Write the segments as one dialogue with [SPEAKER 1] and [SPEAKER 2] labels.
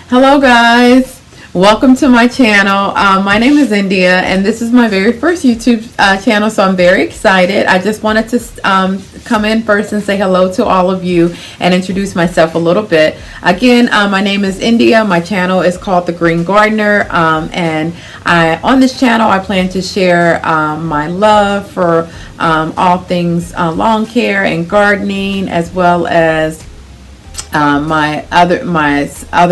[SPEAKER 1] Hello guys, welcome to my channel. My name is India and this is my very first YouTube channel, so I'm very excited. I just wanted to come in first and say hello to all of you and introduce myself a little bit. Again, my name is India. My channel is called The Green Gardener, and on this channel I plan to share my love for all things lawn care and gardening, as well as my other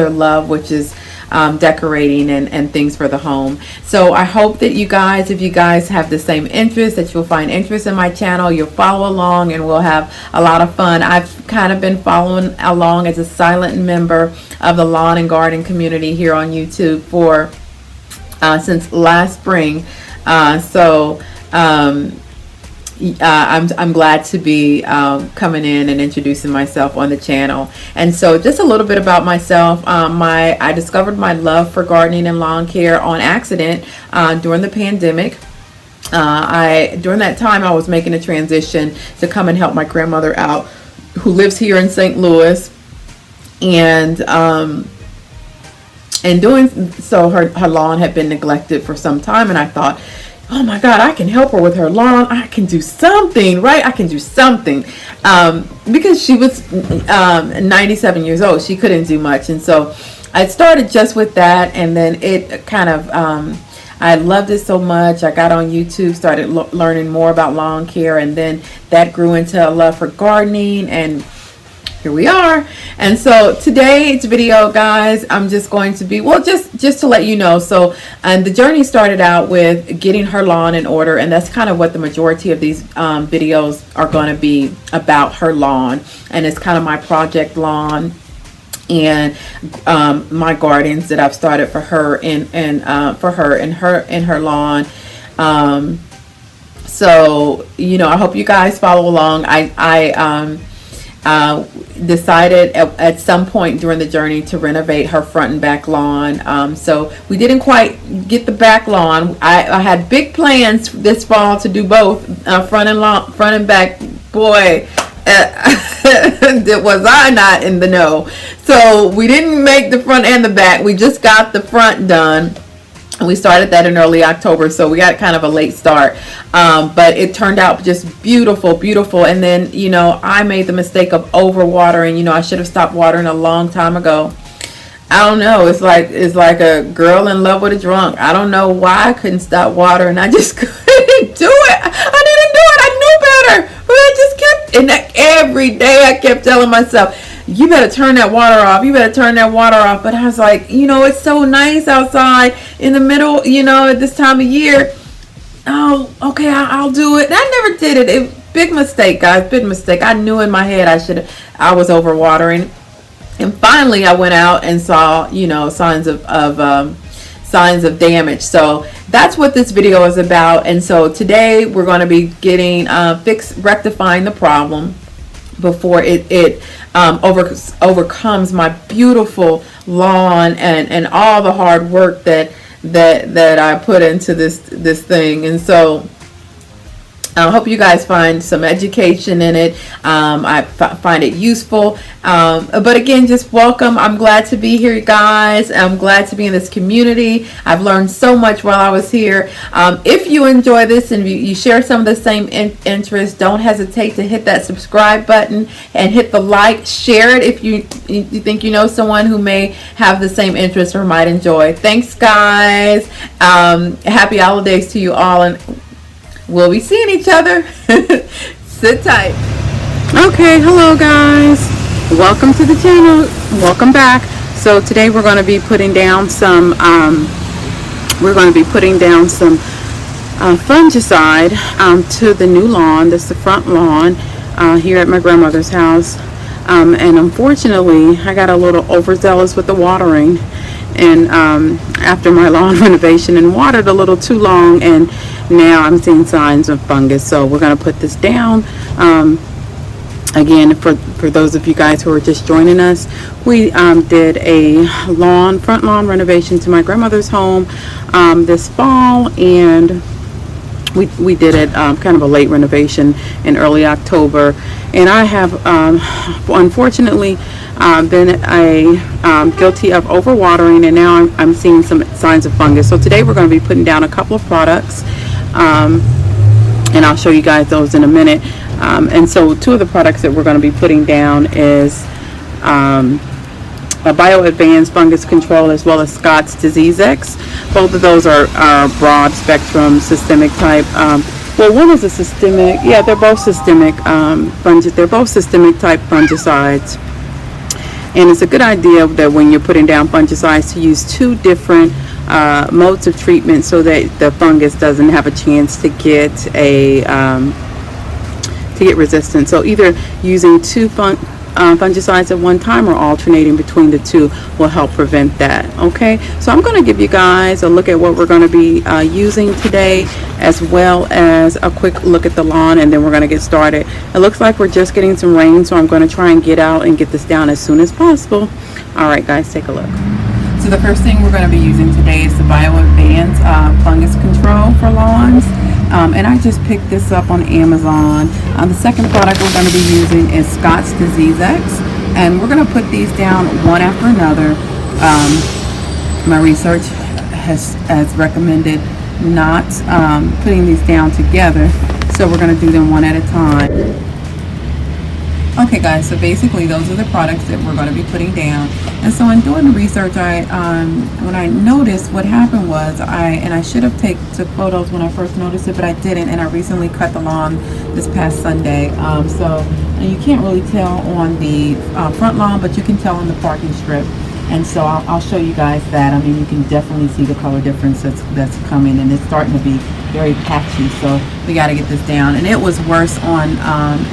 [SPEAKER 1] love, which is decorating and things for the home. So I hope that you guys, if you guys have the same interest, that you'll find interest in my channel, you'll follow along, and we'll have a lot of fun. I've kind of been following along as a silent member of the lawn and garden community here on YouTube for since last spring. I'm glad to be coming in and introducing myself on the channel. And so just a little bit about myself. I discovered my love for gardening and lawn care on accident during the pandemic. During that time I was making a transition to come and help my grandmother out, who lives here in St. Louis, and doing so her lawn had been neglected for some time, and I thought, oh my God, I can help her with her lawn. I can do something, right? I can do something. Because she was 97 years old. She couldn't do much. And so I started just with that. And then it kind of, I loved it so much. I got on YouTube, started learning more about lawn care. And then that grew into a love for gardening. And here we are. And so today's video, guys, I'm just going to be, well, just to let you know. So the journey started out with getting her lawn in order, and that's kind of what the majority of these videos are going to be about, her lawn. And it's kind of my project lawn and my gardens that I've started for her in her lawn. So you know, I hope you guys follow along. I decided at some point during the journey to renovate her front and back lawn. So we didn't quite get the back lawn. I had big plans this fall to do both, front and back. Boy, was I not in the know. So we didn't make the front and the back. We just got the front done. And we started that in early October, so we got kind of a late start, but it turned out just beautiful. And then, you know, I made the mistake of overwatering. You know, I should have stopped watering a long time ago. I don't know. It's like a girl in love with a drunk. I don't know why I couldn't stop watering. I just couldn't do it. I didn't do it. I knew better, but I just kept. And every day I kept telling myself, you better turn that water off. You better turn that water off. But I was like, you know, it's so nice outside in the middle, you know, at this time of year. Oh, okay, I'll do it. And I never did it. Big mistake, guys. Big mistake. I knew in my head I was overwatering. And finally I went out and saw, you know, signs of damage. So that's what this video is about. And so today we're going to be getting rectifying the problem before it overcomes my beautiful lawn and all the hard work that I put into this thing. And so I hope you guys find some education in it. I find it useful. But again, just welcome. I'm glad to be here, guys. I'm glad to be in this community. I've learned so much while I was here. If you enjoy this and you share some of the same interests, don't hesitate to hit that subscribe button and hit the like. Share it if you think you know someone who may have the same interest or might enjoy. Thanks, guys. Happy holidays to you all, and we'll be seeing each other. Sit tight. Okay, hello guys. Welcome to the channel. Welcome back. So today we're going to be putting down some fungicide to the new lawn. This is the front lawn here at my grandmother's house. And unfortunately, I got a little overzealous with the watering, and after my lawn renovation, and watered a little too long, and now I'm seeing signs of fungus. So we're going to put this down. Again, for those of you guys who are just joining us, we did a front lawn renovation to my grandmother's home this fall, and we did it kind of a late renovation in early October.
[SPEAKER 2] And I have unfortunately been guilty of overwatering, and now I'm seeing some signs of fungus. So today we're going to be putting down a couple of products, and I'll show you guys those in a minute. And so two of the products that we're going to be putting down is a Bio Advanced Fungus Control, as well as Scott's Disease X. Both of those are broad spectrum systemic type. Well, one is a systemic, yeah, they're both systemic they're both systemic type fungicides. And it's a good idea that when you're putting down fungicides to use two different modes of treatment so that the fungus doesn't have a chance to get resistance. So either using two fungicides at one time or alternating between the two will help prevent that. Okay, so I'm going to give you guys a look at what we're going to be using today, as well as a quick look at the lawn, and then we're going to get started. It looks like we're just getting some rain, so I'm going to try and get out and get this down as soon as possible. All right, guys, take a look.
[SPEAKER 1] So the first thing we're going to be using today is the Bio Advanced Fungus Control for lawns. And I just picked this up on Amazon. The second product we're going to be using is Scott's Disease X. And we're going to put these down one after another. My research has recommended not putting these down together. So we're going to do them one at a time. Okay guys, so basically those are the products that we're going to be putting down. And so in doing the research, when I noticed, what happened was I should have took photos when I first noticed it, but I didn't, and I recently cut the lawn this past Sunday. So you can't really tell on the front lawn, but you can tell on the parking strip. And so I'll show you guys that. I mean, you can definitely see the color difference that's coming, and it's starting to be very patchy. So we got to get this down. And it was worse on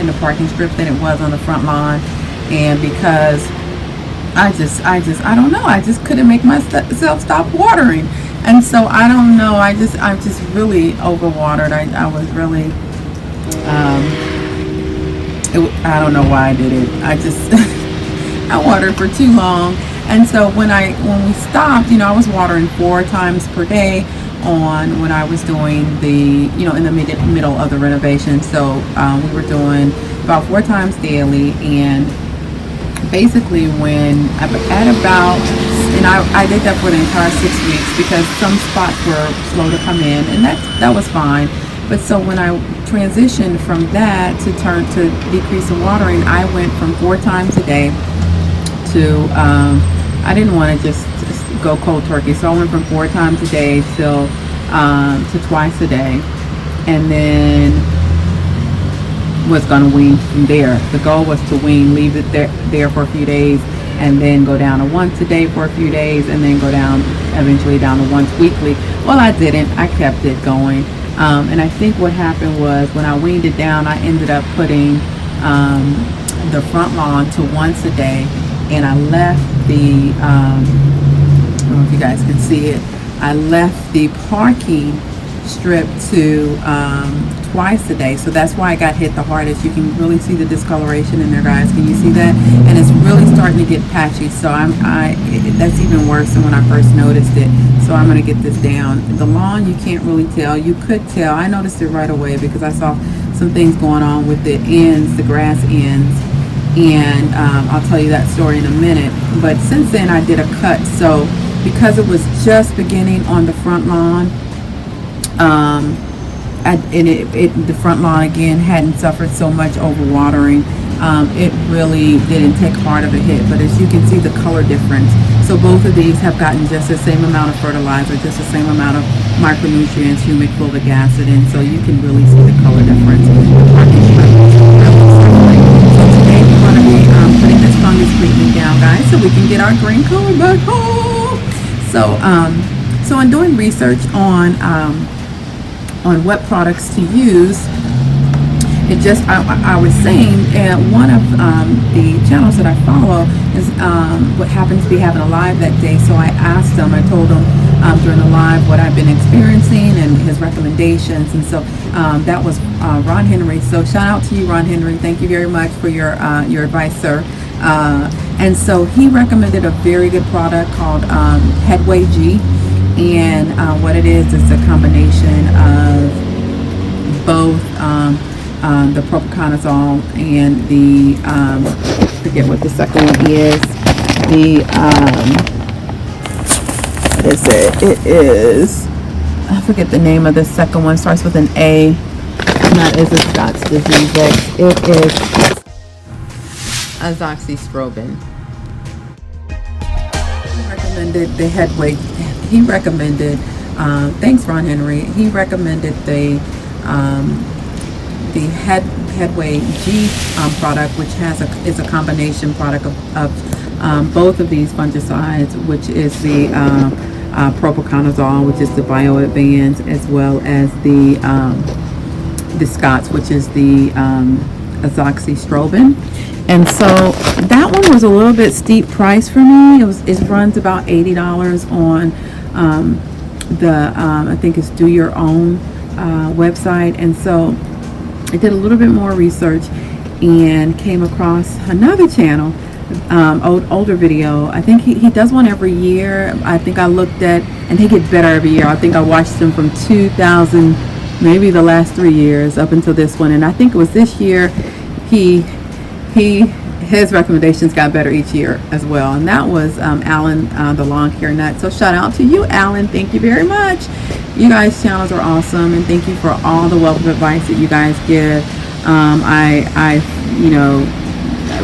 [SPEAKER 1] in the parking strip than it was on the front lawn. And because I don't know, I just couldn't make myself stop watering. And so I don't know, I'm just really overwatered. I was really I don't know why I did it. I watered for too long. And so when we stopped, I was watering 4 times per day when I was doing the, in the middle of the renovation. So we were doing about 4 times daily. And basically when I did that for the entire 6 weeks, because some spots were slow to come in, and that was fine. But so when I transitioned from that to decrease the watering, I went from 4 times a day to I didn't want to just go cold turkey, so I went from 4 times a day to twice a day, and then was going to wean from there. The goal was to wean, leave it there for a few days, and then go down to once a day for a few days, and then go down eventually down to once weekly. Well, I didn't. I kept it going, and I think what happened was when I weaned it down, I ended up putting the front lawn to once a day. And I left the, I don't know if you guys can see it, I left the parking strip to twice a day. So that's why I got hit the hardest. You can really see the discoloration in there, guys. Can you see that? And it's really starting to get patchy. So that's even worse than when I first noticed it. So I'm going to get this down. The lawn, you can't really tell. You could tell. I noticed it right away because I saw some things going on with the ends, the grass ends. And I'll tell you that story in a minute. But since then I did a cut, so because it was just beginning on the front lawn, the front lawn again hadn't suffered so much overwatering. It really didn't take hard of a hit, but as you can see the color difference. So both of these have gotten just the same amount of fertilizer, just the same amount of micronutrients, humic, fulvic acid, and so you can really see the color difference. Putting this fungus treatment down, guys, so we can get our green color back home. So in doing research on what products to use, I was saying one of the channels that I follow is what happened to be having a live that day. So I asked him, I told him during the live what I've been experiencing and his recommendations, and so that was Ron Henry. So shout out to you, Ron Henry. Thank you very much for your advice, sir. And so he recommended a very good product called Headway G, and what it is a combination of both the propiconazole and the forget what the second one is. The what is it? It is, I forget the name of the second one. Starts with an A. And that is a Scott's disease. It is azoxystrobin. He recommended the headway. He recommended. Thanks, Ron Henry. He recommended the Headway G product, which is a combination product of both of these fungicides, which is the propiconazole, which is the BioAdvance, as well as the Scott's, which is the azoxystrobin. And so that one was a little bit steep price for me. It runs about $80 on I think it's Do Your Own website. And so I did a little bit more research and came across another channel, older video. I think he does one every year. I think I looked at, and they get better every year. I think I watched them from 2000, maybe the last 3 years up until this one. And I think it was this year his recommendations got better each year as well. And that was Alan, the lawn care nut. So shout out to you, Alan. Thank you very much. You guys' channels are awesome, and thank you for all the wealth of advice that you guys give. I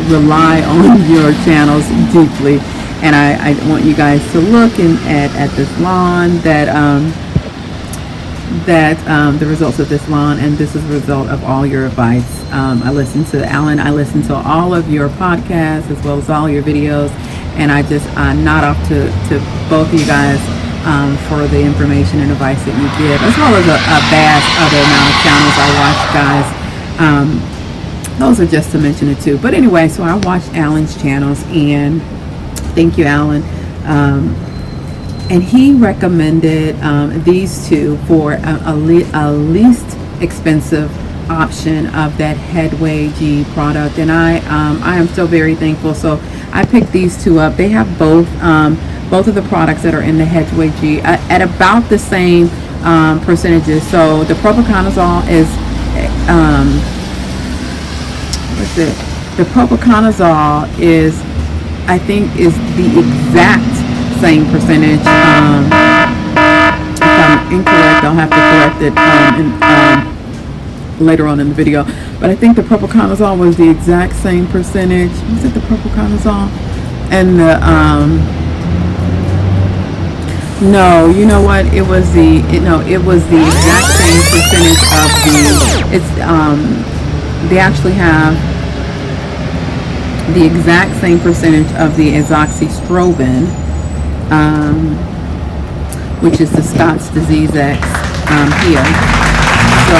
[SPEAKER 1] rely on your channels deeply, and I want you guys to look at this lawn, the results of this lawn, and this is the result of all your advice. I listen to Alan. I listen to all of your podcasts as well as all your videos, and I just nod off to both of you guys for the information and advice that you give, as well as a vast other amount of channels I watch, guys. Those are just to mention it too. But anyway, so I watched Alan's channels, and thank you, Alan. And he recommended these two for a least expensive option of that Headway G product, and I am so very thankful. So I picked these two up. They have both of the products that are in the Headway G at about the same percentages. So the propiconazole is the propiconazole is, I think, is the exact same percentage. If I'm incorrect, I'll have to correct it later on in the video. But I think the propiconazole was the exact same percentage. Was it the propiconazole? And the no, you know what? It was the exact same percentage of the. It's they actually have the exact same percentage of the azoxystrobin, which is the Scott's disease X here. So.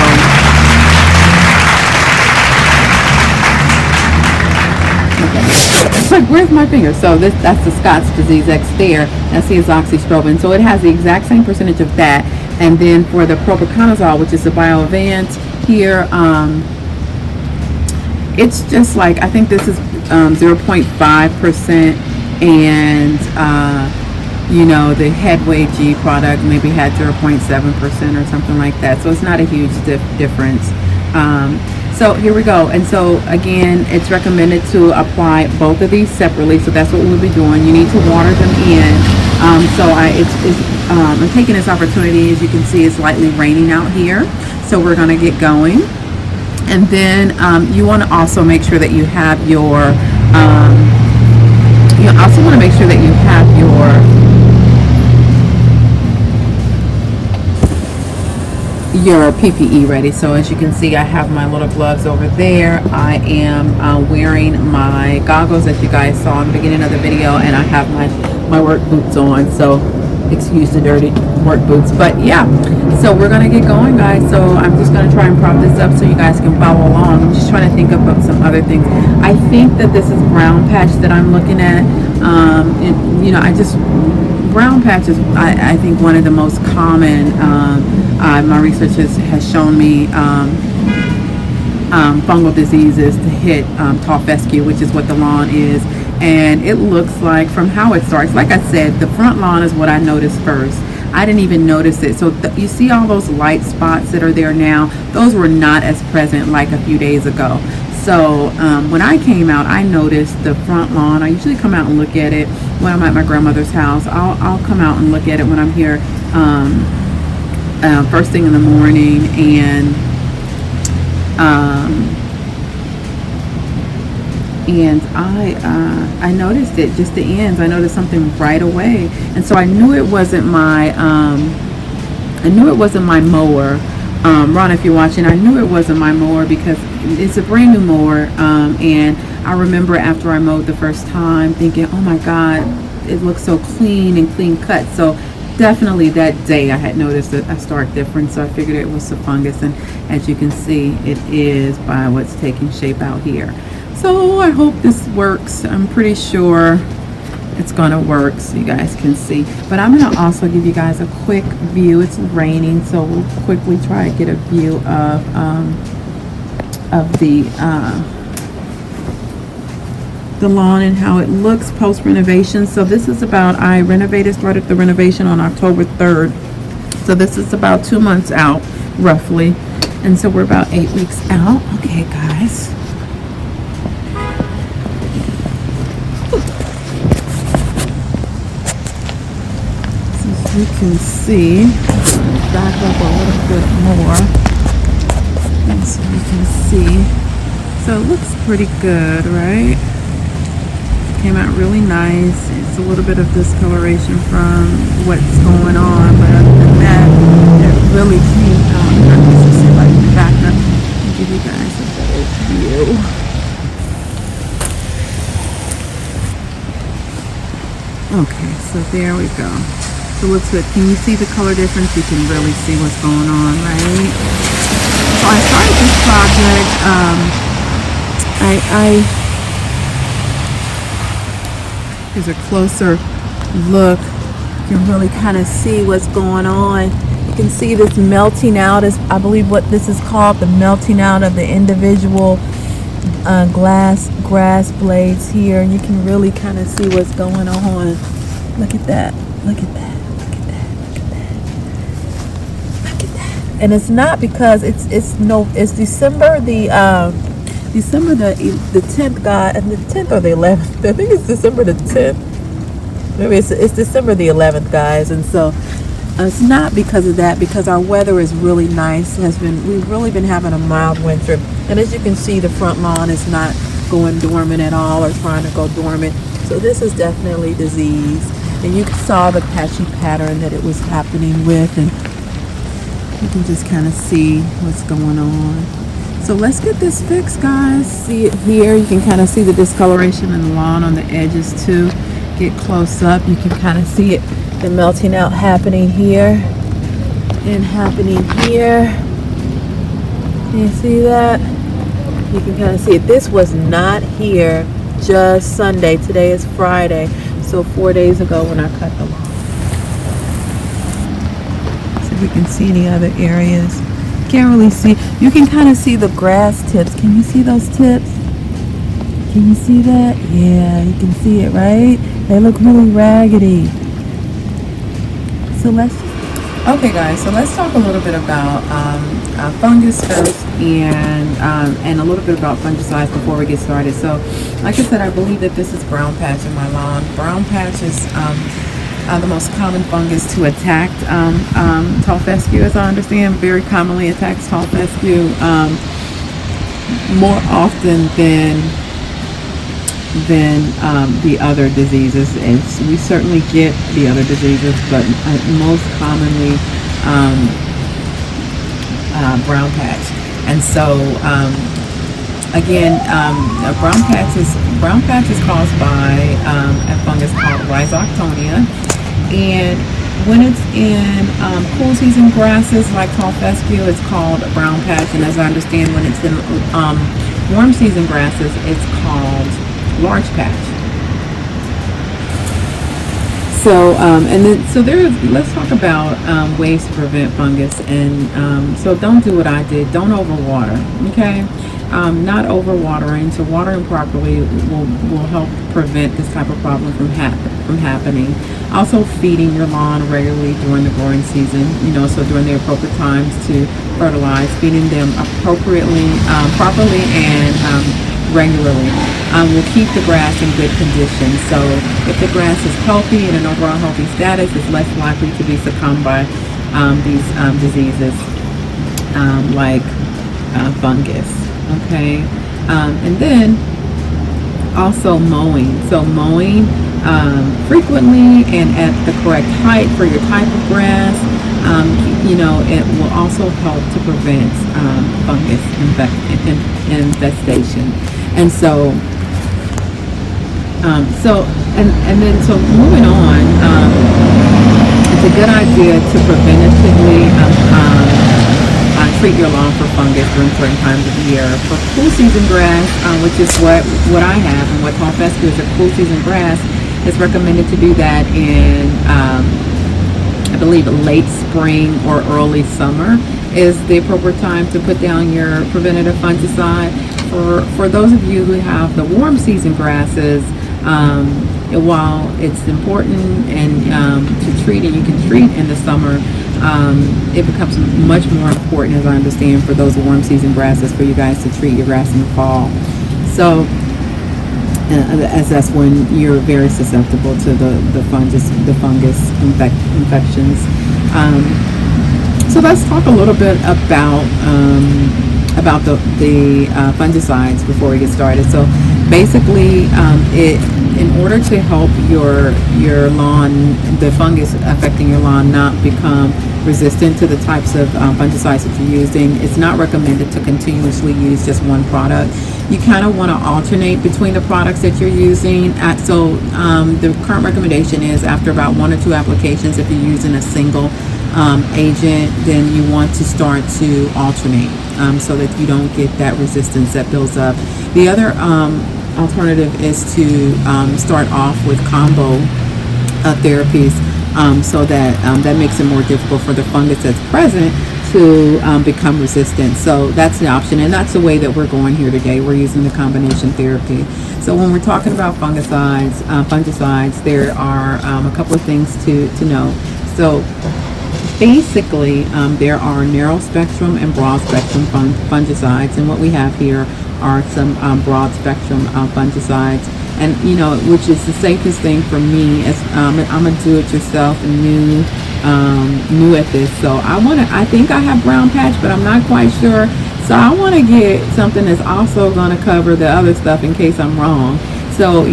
[SPEAKER 1] It's like, where's my finger? So that's the Scott's disease X there. That's the azoxystrobin. So it has the exact same percentage of that. And then for the propiconazole, which is the BioAdvance here, it's just like, I think this is 0.5%, and the Headway G product maybe had 0.7% or something like that. So it's not a huge difference. So here we go. And so again, it's recommended to apply both of these separately. So that's what we'll be doing. You need to water them in. I'm taking this opportunity. As you can see, it's lightly raining out here. So we're going to get going. And then you want to also make sure that you have your, your PPE ready. So as you can see, I have my little gloves over there. I am wearing my goggles that you guys saw in the beginning of the video, and I have my work boots on. So excuse the dirty work boots, but yeah. So we're gonna get going, guys. So I'm just gonna try and prop this up so you guys can follow along. I'm just trying to think of some other things. I think that this is brown patch that I'm looking at. Brown patch is, I think, one of the most common. My research has shown me fungal diseases to hit tall fescue, which is what the lawn is. And it looks like, from how it starts, like I said, the front lawn is what I noticed first. I didn't even notice it. So you see all those light spots that are there now, those were not as present like a few days ago. So when I came out, I noticed the front lawn. I usually come out and look at it when I'm at my grandmother's house. I'll come out and look at it when I'm here first thing in the morning, and I noticed it, just the ends. I noticed something right away, and so I knew it wasn't my mower. Ron, if you're watching, I knew it wasn't my mower because it's a brand new mower, and I remember after I mowed the first time thinking, oh my God, it looks so clean and clean cut. So definitely that day I had noticed a stark difference, so I figured it was the fungus, and as you can see, it is by what's taking shape out here. So I hope this works. I'm pretty sure it's gonna work so you guys can see, but I'm gonna also give you guys a quick view. It's raining, so we'll quickly try to get a view of the lawn and how it looks post renovation. So this is about, I started the renovation on October 3rd, so this is about 2 months out roughly, and so we're about 8 weeks out. Okay guys, you can see, back up a little bit more, and so you can see, so it looks pretty good, right? Came out really nice. It's a little bit of discoloration from what's going on, but other than that, it really came out. Let me just see if I can back up and give you guys a better view. Okay, so there we go. So it looks good. Can you see the color difference? You can really see what's going on, right? So I started this project. Here's a closer look. You can really kind of see what's going on. You can see this melting out, is I believe what this is called, the melting out of the individual grass blades here. And you can really kind of see what's going on. Look at that. Look at that. Look at that. Look at that. Look at that. And it's not because it's December December the 10th, guy, and the 10th or the 11th. I think it's December the 10th. Maybe it's December the 11th, guys. And so it's not because of that, because our weather is really nice. We've really been having a mild winter. And as you can see, the front lawn is not going dormant at all or trying to go dormant. So this is definitely disease. And you saw the patchy pattern that it was happening with, and you can just kind of see what's going on. So let's get this fixed, guys. See it here. You can kind of see the discoloration in the lawn on the edges too. Get close up. You can kind of see it, the melting out happening here and happening here. Can you see that? You can kind of see it. This was not here just Sunday. Today is Friday. So 4 days ago when I cut the lawn. So if we can see any other areas. Can't really see. You can kind of see the grass tips. Can you see those tips? Can you see that? Yeah, you can see it, right? They look really raggedy. So okay guys, so let's talk a little bit about fungus first, and a little bit about fungicides before we get started. So like I said, I believe that this is brown patch in my lawn. Brown patch is the most common fungus to attack tall fescue, as I understand. Very commonly attacks tall fescue more often than the other diseases. And we certainly get the other diseases, but most commonly brown patch. And so again, brown patch is caused by a fungus called Rhizoctonia. And when it's in cool season grasses like tall fescue, it's called a brown patch. And as I understand, when it's in warm season grasses, it's called large patch. So let's talk about ways to prevent fungus. And so don't do what I did. Don't overwater. Okay. Not overwatering. So watering properly will help prevent this type of problem from happening. Also feeding your lawn regularly during the growing season, so during the appropriate times to fertilize, feeding them appropriately, properly, and regularly will keep the grass in good condition. So if the grass is healthy and an overall healthy status, it's less likely to be succumbed by these diseases like fungus. Okay, and then also mowing. So mowing frequently and at the correct height for your type of grass, it will also help to prevent fungus infestation. And so, so moving on, it's a good idea to preventatively treat your lawn for fungus during certain times of the year. For cool season grass, which is what I have and what Tom Fescue is a cool season grass, it's recommended to do that in I believe late spring or early summer is the appropriate time to put down your preventative fungicide. For those of you who have the warm season grasses, while it's important and to treat, and you can treat in the summer, it becomes much more important, as I understand, for those warm season grasses for you guys to treat your grass in the fall. So as that's when you're very susceptible to the fungus infections. So let's talk a little bit about the fungicides before we get started. So basically, in order to help your lawn, the fungus affecting your lawn not become resistant to the types of fungicides that you're using, it's not recommended to continuously use just one product. You kind of want to alternate between the products that you're using. So the current recommendation is after about 1 or 2 applications, if you're using a single agent, then you want to start to alternate so that you don't get that resistance that builds up. The other alternative is to start off with combo therapies, so that makes it more difficult for the fungus that's present to become resistant. So that's the option, and that's the way that we're going here today. We're using the combination therapy. So when we're talking about fungicides, there are a couple of things to know. So basically, there are narrow spectrum and broad spectrum fungicides, and what we have here are some broad spectrum fungicides, and which is the safest thing for me as I'm a do-it-yourself and new at this. So I think I have brown patch, but I'm not quite sure. So I want to get something that's also going to cover the other stuff in case I'm wrong. So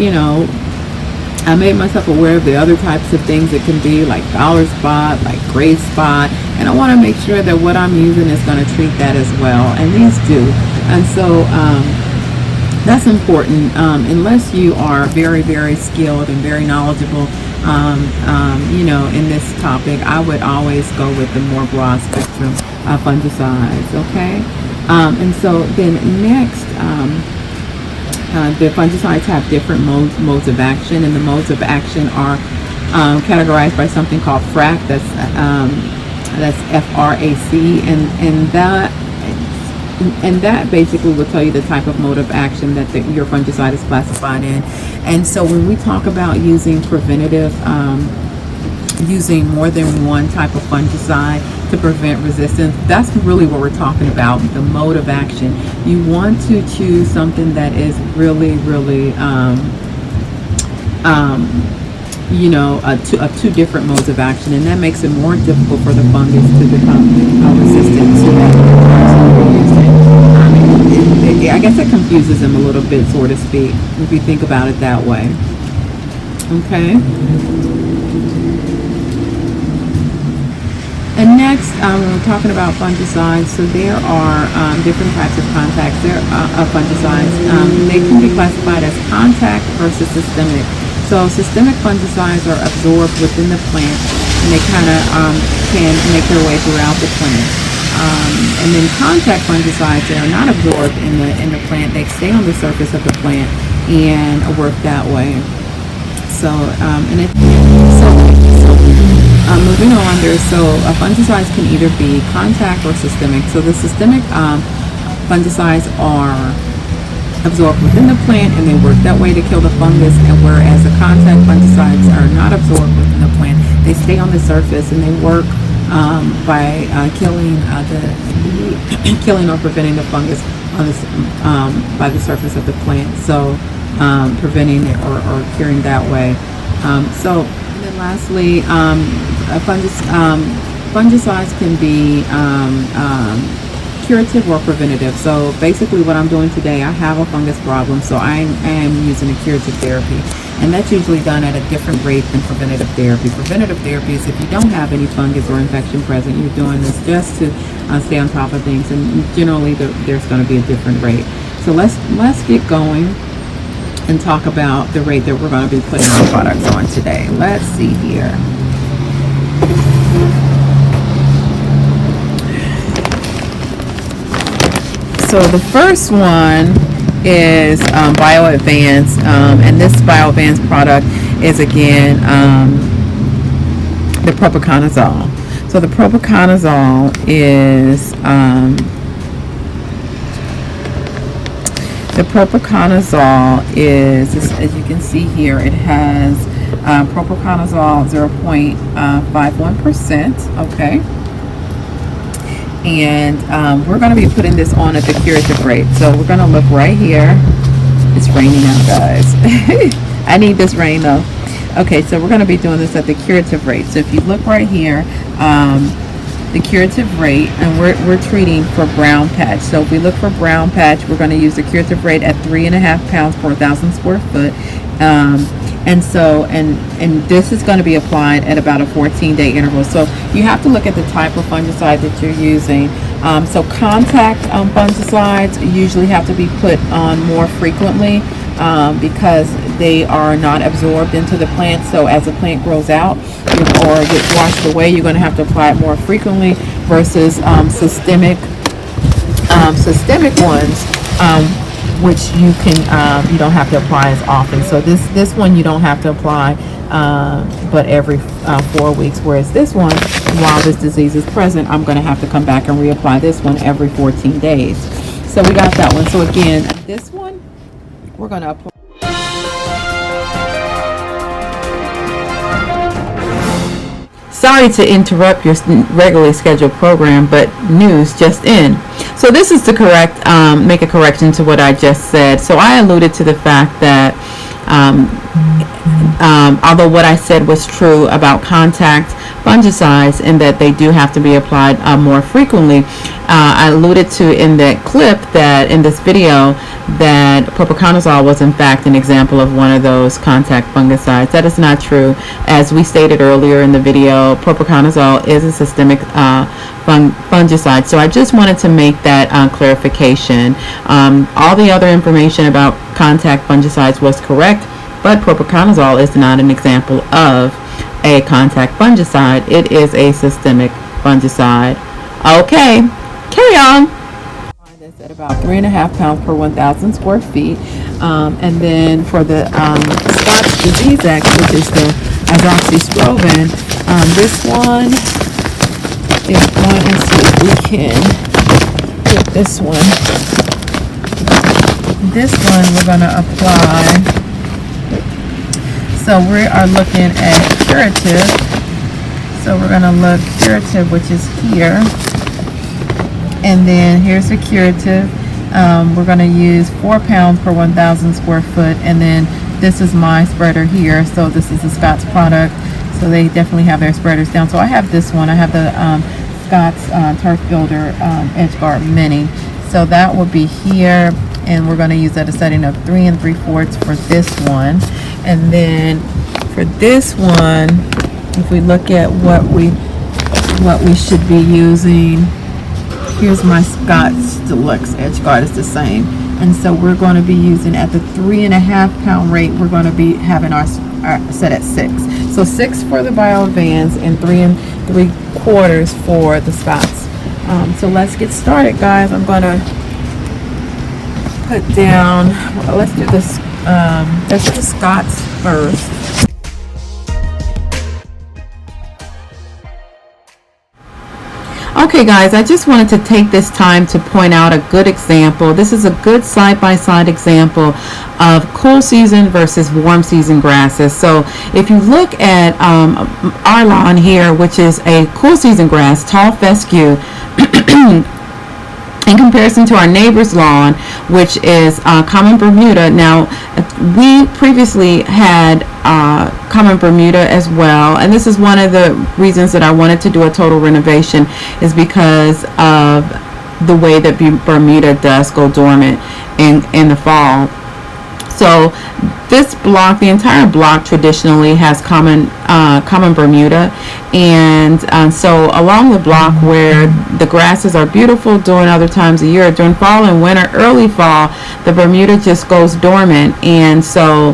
[SPEAKER 1] I made myself aware of the other types of things it can be, like dollar spot, like gray spot, and I want to make sure that what I'm using is going to treat that as well, and these do. And so that's important. Unless you are very, very skilled and very knowledgeable, in this topic, I would always go with the more broad spectrum fungicides. Okay, and so then next. The fungicides have different modes of action, and the modes of action are categorized by something called FRAC. That's FRAC, and that basically will tell you the type of mode of action that your fungicide is classified in. And so when we talk about using preventative, using more than one type of fungicide to prevent resistance, that's really what we're talking about, the mode of action. You want to choose something that is really, really of 2 different modes of action, and that makes it more difficult for the fungus to become resistant to that. I guess it confuses them a little bit, so to speak, if you think about it that way. Okay. And next, when we're talking about fungicides, so there are different types of contacts. There are fungicides. They can be classified as contact versus systemic. So systemic fungicides are absorbed within the plant, and they kind of can make their way throughout the plant. And then contact fungicides, they are not absorbed in the plant. They stay on the surface of the plant and work that way. So moving on, fungicides can either be contact or systemic. So the systemic fungicides are absorbed within the plant and they work that way to kill the fungus, and whereas the contact fungicides are not absorbed within the stay on the surface, and they work by killing or preventing the fungus on this, by the surface of the plant. So preventing it or curing that way. So, and then lastly, fungicides can be curative or preventative. So basically what I'm doing today, I have a fungus problem, so I am using a curative therapy, and that's usually done at a different rate than preventative therapy. Preventative therapy is if you don't have any fungus or infection present, you're doing this just to stay on top of things, and generally there's going to be a different rate. So let's get going and talk about the rate that we're going to be putting our products on today. Let's see here. So the first one is Bio Advance, and this Bio Advance product is again the propiconazole. So the propiconazole is as you can see here, it has propiconazole 0.51%. Okay. And we're going to be putting this on at the curative rate. So we're going to look right here. It's raining out, guys. I need this rain though. Okay, so we're going to be doing this at the curative rate. So if you look right here, the curative rate, and we're treating for brown patch. So if we look for brown patch, we're going to use the curative rate at 3.5 pounds per 1,000 square foot. And so, and this is going to be applied at about a 14-day interval. So you have to look at the type of fungicide that you're using. So contact fungicides usually have to be put on more frequently because they are not absorbed into the plant. So as the plant grows out or gets washed away, you're going to have to apply it more frequently versus systemic ones. Which you don't have to apply as often. So this one you don't have to apply, but every 4 weeks. Whereas this one, while this disease is present, I'm going to have to come back and reapply this one every 14 days. So we got that one. So again, this one we're going to apply. Sorry to interrupt your regularly scheduled program, but news just in. So this is to make a correction to what I just said. So I alluded to the fact that although what I said was true about contact fungicides and that they do have to be applied more frequently, I alluded to in that clip that in this video that propiconazole was in fact an example of one of those contact fungicides. That is not true. As we stated earlier in the video, propiconazole is a systemic fungicide. So I just wanted to make that clarification. All the other information about contact fungicides was correct, but propiconazole is not an example of a contact fungicide. It is a systemic fungicide. Okay, carry on. This at about 3.5 pounds per 1,000 square feet. And then for the Scott's Disease X, which is the azoxystrobin, this one is going, and see if we can get this one. This one we're going to apply. So we are looking at curative. So we're going to look curative, which is here. And then here's the curative. We're going to use 4 pounds per 1,000 square foot. And then this is my spreader here. So this is the Scott's product. So they definitely have their spreaders down. So I have this one. I have the Scott's Turf Builder Edgeguard Mini. So that will be here. And we're going to use at a setting of 3 3/4 for this one. And then for this one, if we look at what we should be using, here's my Scott's Deluxe Edgeguard. It's the same. And so we're going to be using at the 3.5 pound rate. We're going to be having our set at 6. So 6 for the Bio Advance and 3 3/4 for the Scott's. So let's get started, guys. I'm going to put down. Well, let's do this. Let's do Scott's first. Okay guys, I just wanted to take this time to point out a good example. This is a good side-by-side example of cool season versus warm season grasses. So if you look at our lawn here, which is a cool season grass, tall fescue, in comparison to our neighbor's lawn, which is common Bermuda. Now, we previously had common Bermuda as well, and this is one of the reasons that I wanted to do a total renovation, is because of the way that Bermuda does go dormant in the fall. So this block, the entire block traditionally has common Bermuda, and so along the block where the grasses are beautiful during other times of year, during fall and winter, early fall, the Bermuda just goes dormant, and so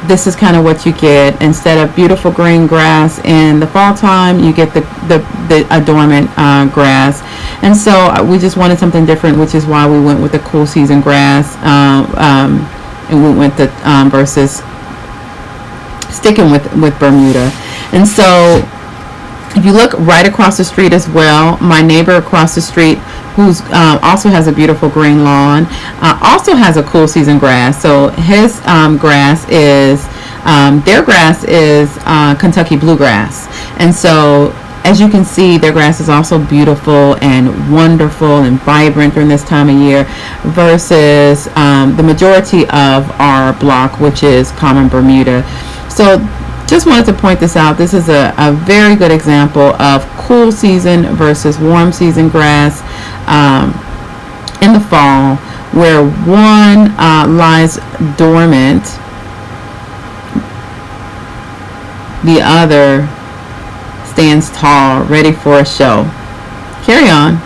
[SPEAKER 1] this is kind of what you get. Instead of beautiful green grass in the fall time, you get a dormant grass. And so we just wanted something different, which is why we went with the cool season grass. And we went to versus sticking with Bermuda. And so if you look right across the street as well, my neighbor across the street, who's also has a beautiful green lawn, also has a cool season grass. So his grass is their grass is Kentucky bluegrass. And so as you can see, their grass is also beautiful and wonderful and vibrant during this time of year versus the majority of our block, which is common Bermuda. So just wanted to point this out. This is a very good example of cool season versus warm season grass in the fall, where one lies dormant, the other stands tall, ready for a show. Carry on.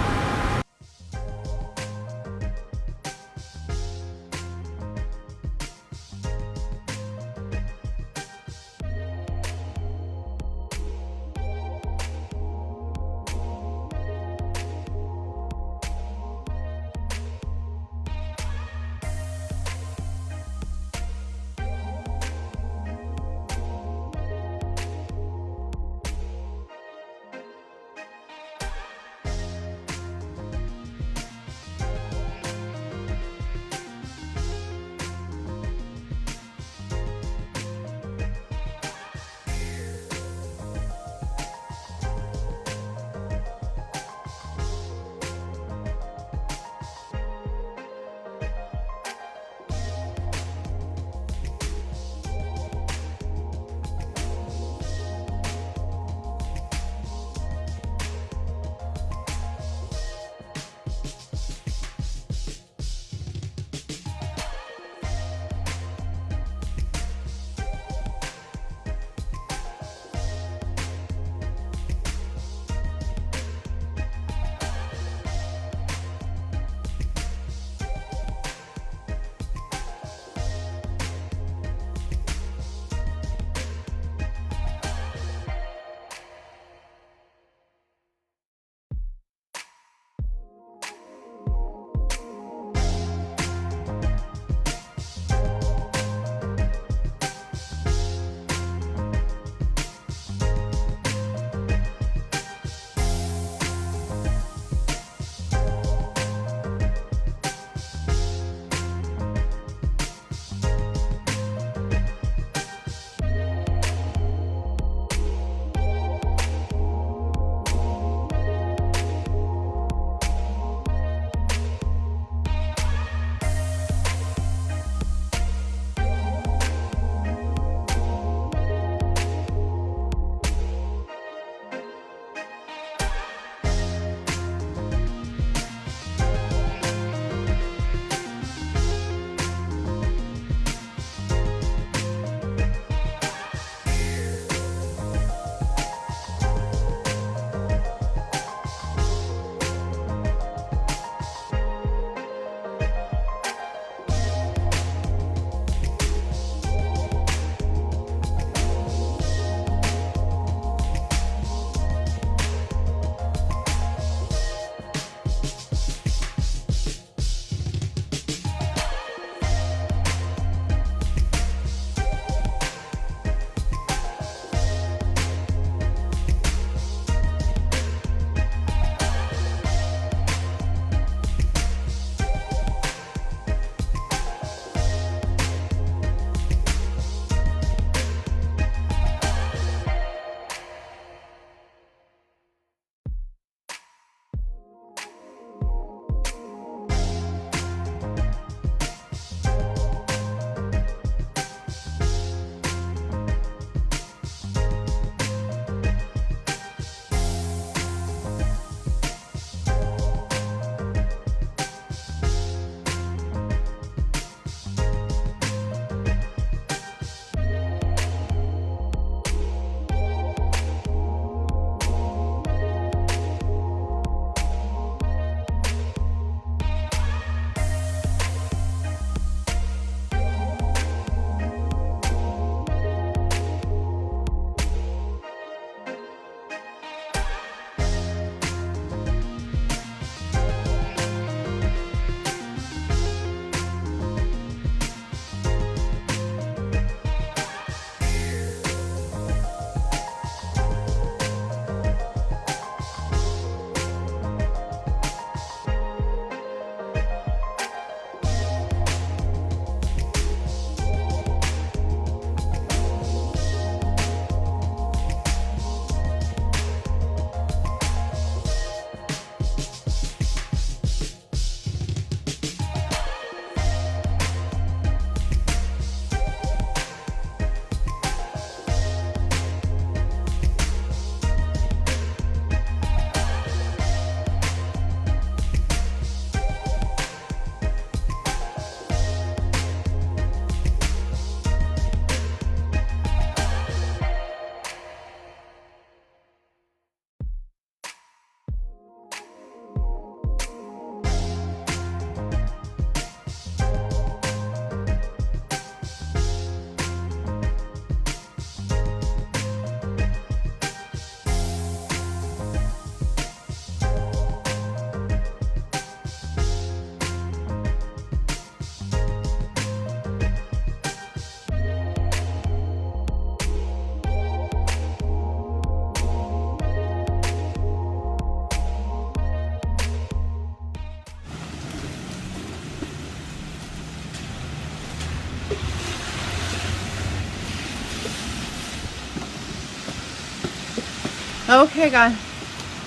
[SPEAKER 1] Okay, guys.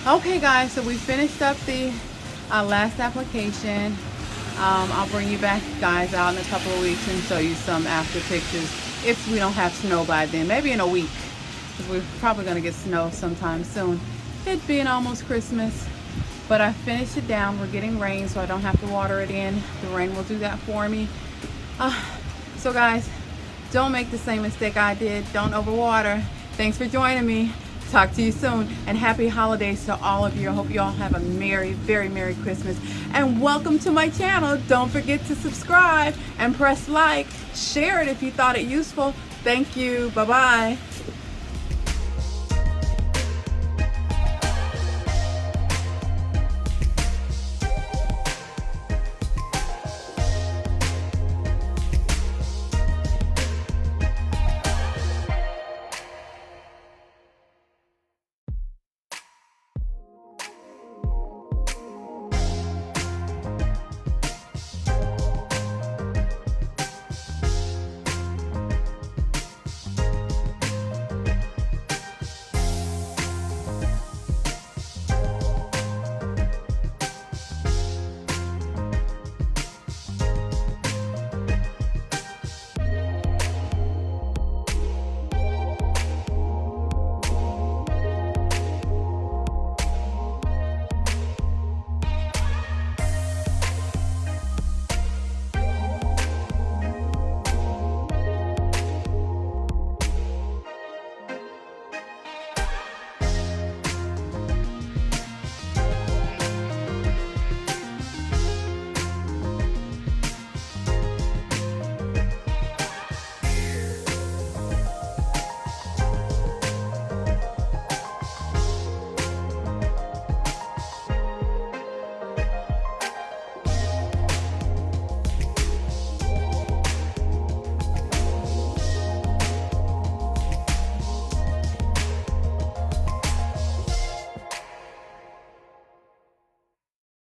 [SPEAKER 1] Okay, guys. So we finished up the last application. I'll bring you back, guys, out in a couple of weeks and show you some after pictures if we don't have snow by then. Maybe in a week, because we're probably going to get snow sometime soon. It being almost Christmas. But I finished it down. We're getting rain, so I don't have to water it in. The rain will do that for me. So guys, don't make the same mistake I did. Don't overwater. Thanks for joining me. Talk to you soon, and happy holidays to all of you. I hope you all have a very merry Christmas, and welcome to my channel. Don't forget to subscribe and press like. Share it if you thought it useful. Thank you. Bye bye.